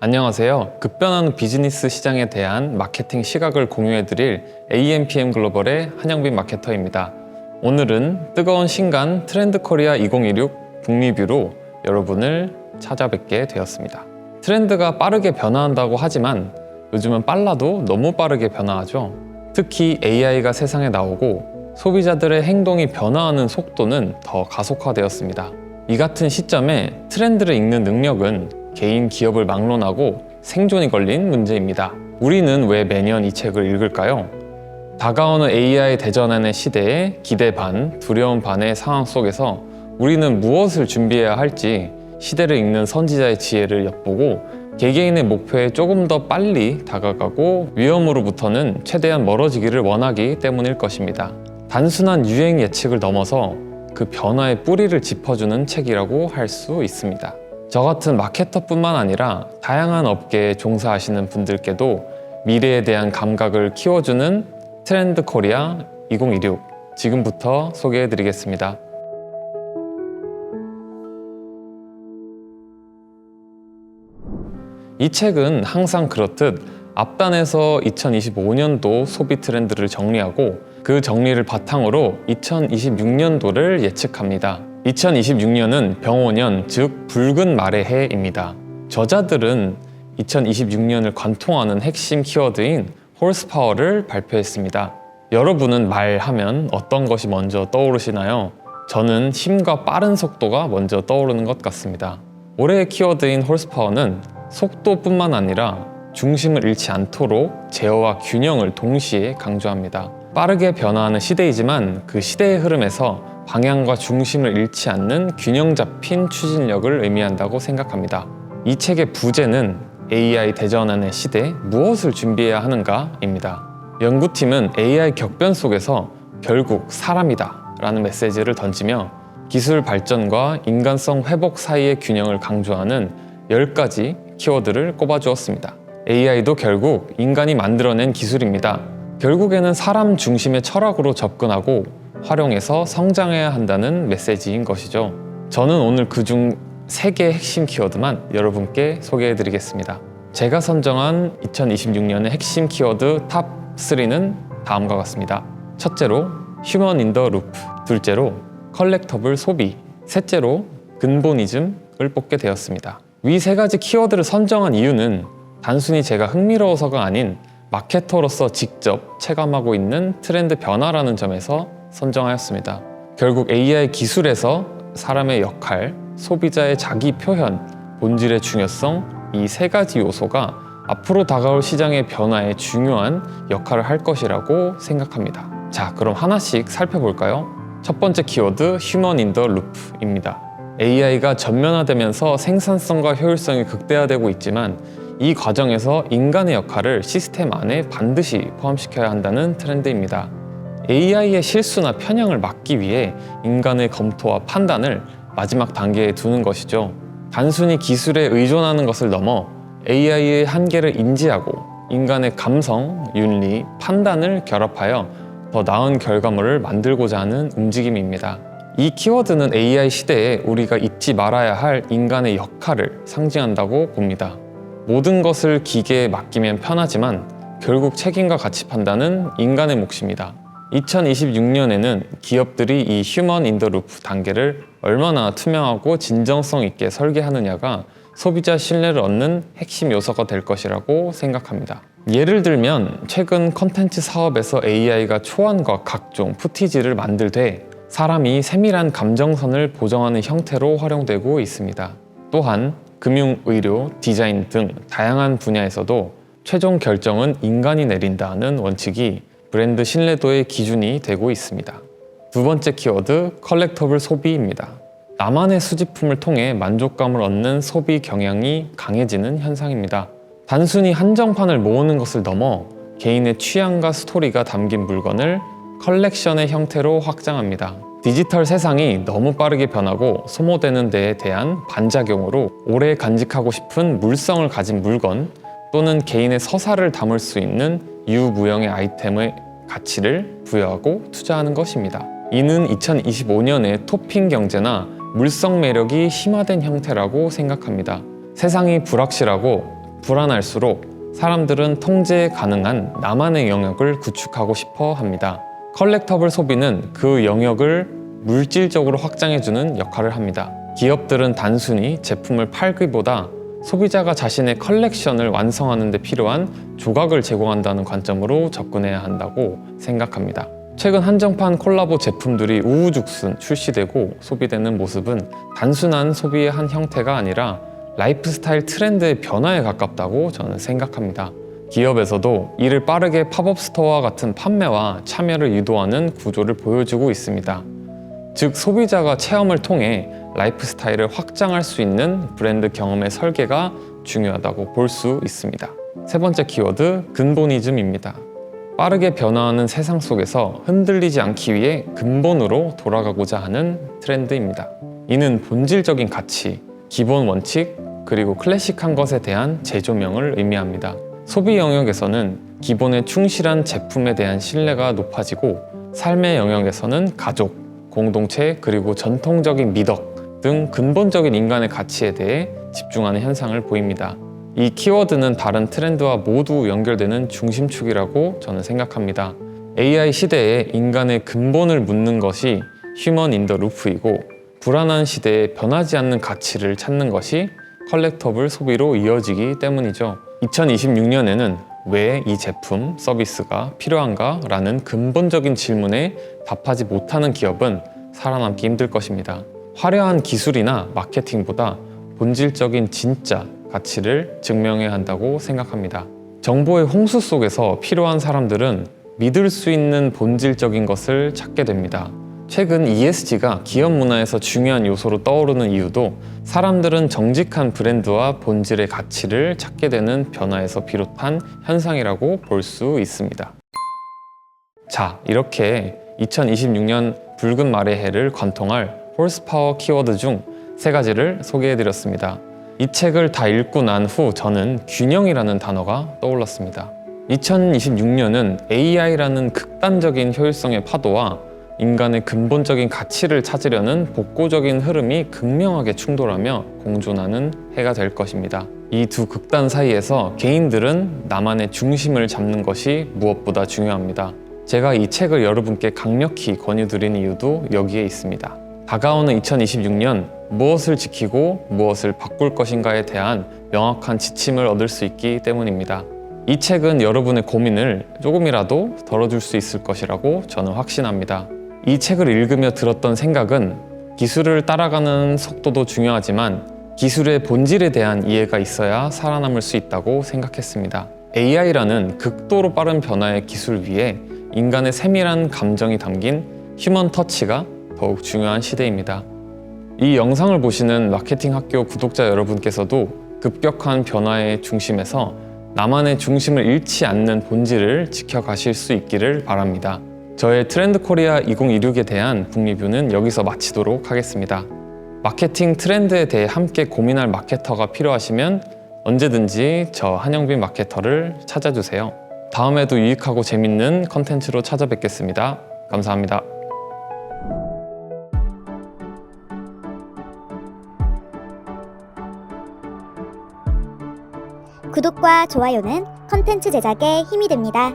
안녕하세요. 급변하는 비즈니스 시장에 대한 마케팅 시각을 공유해드릴 AMPM 글로벌의 한영빈 마케터입니다. 오늘은 뜨거운 신간 트렌드 코리아 2016 북리뷰로 여러분을 찾아뵙게 되었습니다. 트렌드가 빠르게 변화한다고 하지만 요즘은 빨라도 너무 빠르게 변화하죠. 특히 AI가 세상에 나오고 소비자들의 행동이 변화하는 속도는 더 가속화되었습니다. 이 같은 시점에 트렌드를 읽는 능력은 개인 기업을 막론하고 생존이 걸린 문제입니다. 우리는 왜 매년 이 책을 읽을까요? 다가오는 AI 대전환의 시대에 기대 반, 두려움 반의 상황 속에서 우리는 무엇을 준비해야 할지 시대를 읽는 선지자의 지혜를 엿보고 개개인의 목표에 조금 더 빨리 다가가고 위험으로부터는 최대한 멀어지기를 원하기 때문일 것입니다. 단순한 유행 예측을 넘어서 그 변화의 뿌리를 짚어주는 책이라고 할 수 있습니다. 저 같은 마케터뿐만 아니라 다양한 업계에 종사하시는 분들께도 미래에 대한 감각을 키워주는 트렌드 코리아 2016 지금부터 소개해드리겠습니다. 이 책은 항상 그렇듯 앞단에서 2025년도 소비 트렌드를 정리하고 그 정리를 바탕으로 2026년도를 예측합니다. 2026년은 병오년, 즉 붉은 말의 해입니다. 저자들은 2026년을 관통하는 핵심 키워드인 홀스파워를 발표했습니다. 여러분은 말하면 어떤 것이 먼저 떠오르시나요? 저는 힘과 빠른 속도가 먼저 떠오르는 것 같습니다. 올해의 키워드인 홀스파워는 속도뿐만 아니라 중심을 잃지 않도록 제어와 균형을 동시에 강조합니다. 빠르게 변화하는 시대이지만 그 시대의 흐름에서 방향과 중심을 잃지 않는 균형 잡힌 추진력을 의미한다고 생각합니다. 이 책의 부제는 AI 대전환의 시대 무엇을 준비해야 하는가입니다. 연구팀은 AI 격변 속에서 결국 사람이다 라는 메시지를 던지며 기술 발전과 인간성 회복 사이의 균형을 강조하는 10가지 키워드를 꼽아주었습니다. AI도 결국 인간이 만들어낸 기술입니다. 결국에는 사람 중심의 철학으로 접근하고 활용해서 성장해야 한다는 메시지인 것이죠. 저는 오늘 그중 3개의 핵심 키워드만 여러분께 소개해드리겠습니다. 제가 선정한 2026년의 핵심 키워드 탑 3는 다음과 같습니다. 첫째로 휴먼 인 더 루프, 둘째로 컬렉터블 소비, 셋째로 근본이즘을 뽑게 되었습니다. 위 3가지 키워드를 선정한 이유는 단순히 제가 흥미로워서가 아닌 마케터로서 직접 체감하고 있는 트렌드 변화라는 점에서 선정하였습니다. 결국 AI 기술에서 사람의 역할, 소비자의 자기 표현, 본질의 중요성, 이 3가지 요소가 앞으로 다가올 시장의 변화에 중요한 역할을 할 것이라고 생각합니다. 자, 그럼 하나씩 살펴볼까요? 첫 번째 키워드, 휴먼 인 더 루프입니다. AI가 전면화되면서 생산성과 효율성이 극대화되고 있지만 이 과정에서 인간의 역할을 시스템 안에 반드시 포함시켜야 한다는 트렌드입니다. AI의 실수나 편향을 막기 위해 인간의 검토와 판단을 마지막 단계에 두는 것이죠. 단순히 기술에 의존하는 것을 넘어 AI의 한계를 인지하고 인간의 감성, 윤리, 판단을 결합하여 더 나은 결과물을 만들고자 하는 움직임입니다. 이 키워드는 AI 시대에 우리가 잊지 말아야 할 인간의 역할을 상징한다고 봅니다. 모든 것을 기계에 맡기면 편하지만 결국 책임과 가치 판단은 인간의 몫입니다. 2026년에는 기업들이 이 휴먼 인 더 루프 단계를 얼마나 투명하고 진정성 있게 설계하느냐가 소비자 신뢰를 얻는 핵심 요소가 될 것이라고 생각합니다. 예를 들면 최근 컨텐츠 사업에서 AI가 초안과 각종 푸티지를 만들되 사람이 세밀한 감정선을 보정하는 형태로 활용되고 있습니다. 또한 금융, 의료, 디자인 등 다양한 분야에서도 최종 결정은 인간이 내린다는 원칙이 브랜드 신뢰도의 기준이 되고 있습니다. 두 번째 키워드, 컬렉터블 소비입니다. 나만의 수집품을 통해 만족감을 얻는 소비 경향이 강해지는 현상입니다. 단순히 한정판을 모으는 것을 넘어 개인의 취향과 스토리가 담긴 물건을 컬렉션의 형태로 확장합니다. 디지털 세상이 너무 빠르게 변하고 소모되는 데에 대한 반작용으로 오래 간직하고 싶은 물성을 가진 물건 또는 개인의 서사를 담을 수 있는 유무형의 아이템의 가치를 부여하고 투자하는 것입니다. 이는 2025년의 토핑 경제나 물성 매력이 심화된 형태라고 생각합니다. 세상이 불확실하고 불안할수록 사람들은 통제 가능한 나만의 영역을 구축하고 싶어 합니다. 컬렉터블 소비는 그 영역을 물질적으로 확장해주는 역할을 합니다. 기업들은 단순히 제품을 팔기보다 소비자가 자신의 컬렉션을 완성하는 데 필요한 조각을 제공한다는 관점으로 접근해야 한다고 생각합니다. 최근 한정판 콜라보 제품들이 우후죽순 출시되고 소비되는 모습은 단순한 소비의 한 형태가 아니라 라이프 스타일 트렌드의 변화에 가깝다고 저는 생각합니다. 기업에서도 이를 빠르게 팝업 스토어와 같은 판매와 참여를 유도하는 구조를 보여주고 있습니다. 즉, 소비자가 체험을 통해 라이프 스타일을 확장할 수 있는 브랜드 경험의 설계가 중요하다고 볼 수 있습니다. 세 번째 키워드, 근본이즘입니다. 빠르게 변화하는 세상 속에서 흔들리지 않기 위해 근본으로 돌아가고자 하는 트렌드입니다. 이는 본질적인 가치, 기본 원칙, 그리고 클래식한 것에 대한 재조명을 의미합니다. 소비 영역에서는 기본에 충실한 제품에 대한 신뢰가 높아지고, 삶의 영역에서는 가족, 공동체, 그리고 전통적인 미덕 등 근본적인 인간의 가치에 대해 집중하는 현상을 보입니다. 이 키워드는 다른 트렌드와 모두 연결되는 중심축이라고 저는 생각합니다. AI 시대에 인간의 근본을 묻는 것이 휴먼 인 더 루프이고, 불안한 시대에 변하지 않는 가치를 찾는 것이 컬렉터블 소비로 이어지기 때문이죠. 2026년에는 왜 이 제품, 서비스가 필요한가? 라는 근본적인 질문에 답하지 못하는 기업은 살아남기 힘들 것입니다. 화려한 기술이나 마케팅보다 본질적인 진짜 가치를 증명해야 한다고 생각합니다. 정보의 홍수 속에서 필요한 사람들은 믿을 수 있는 본질적인 것을 찾게 됩니다. 최근 ESG가 기업 문화에서 중요한 요소로 떠오르는 이유도 사람들은 정직한 브랜드와 본질의 가치를 찾게 되는 변화에서 비롯한 현상이라고 볼 수 있습니다. 자, 이렇게 2026년 붉은 말의 해를 관통할 홀스파워 키워드 중 3가지를 소개해드렸습니다. 이 책을 다 읽고 난 후 저는 균형이라는 단어가 떠올랐습니다. 2026년은 AI라는 극단적인 효율성의 파도와 인간의 근본적인 가치를 찾으려는 복고적인 흐름이 극명하게 충돌하며 공존하는 해가 될 것입니다. 이 두 극단 사이에서 개인들은 나만의 중심을 잡는 것이 무엇보다 중요합니다. 제가 이 책을 여러분께 강력히 권유드리는 이유도 여기에 있습니다. 다가오는 2026년, 무엇을 지키고 무엇을 바꿀 것인가에 대한 명확한 지침을 얻을 수 있기 때문입니다. 이 책은 여러분의 고민을 조금이라도 덜어줄 수 있을 것이라고 저는 확신합니다. 이 책을 읽으며 들었던 생각은 기술을 따라가는 속도도 중요하지만 기술의 본질에 대한 이해가 있어야 살아남을 수 있다고 생각했습니다. AI라는 극도로 빠른 변화의 기술 위에 인간의 세밀한 감정이 담긴 휴먼 터치가 더욱 중요한 시대입니다. 이 영상을 보시는 마케팅 학교 구독자 여러분께서도 급격한 변화의 중심에서 나만의 중심을 잃지 않는 본질을 지켜가실 수 있기를 바랍니다. 저의 트렌드 코리아 2026에 대한 북리뷰는 여기서 마치도록 하겠습니다. 마케팅 트렌드에 대해 함께 고민할 마케터가 필요하시면 언제든지 저 한영빈 마케터를 찾아주세요. 다음에도 유익하고 재밌는 컨텐츠로 찾아뵙겠습니다. 감사합니다. 구독과 좋아요는 컨텐츠 제작에 힘이 됩니다.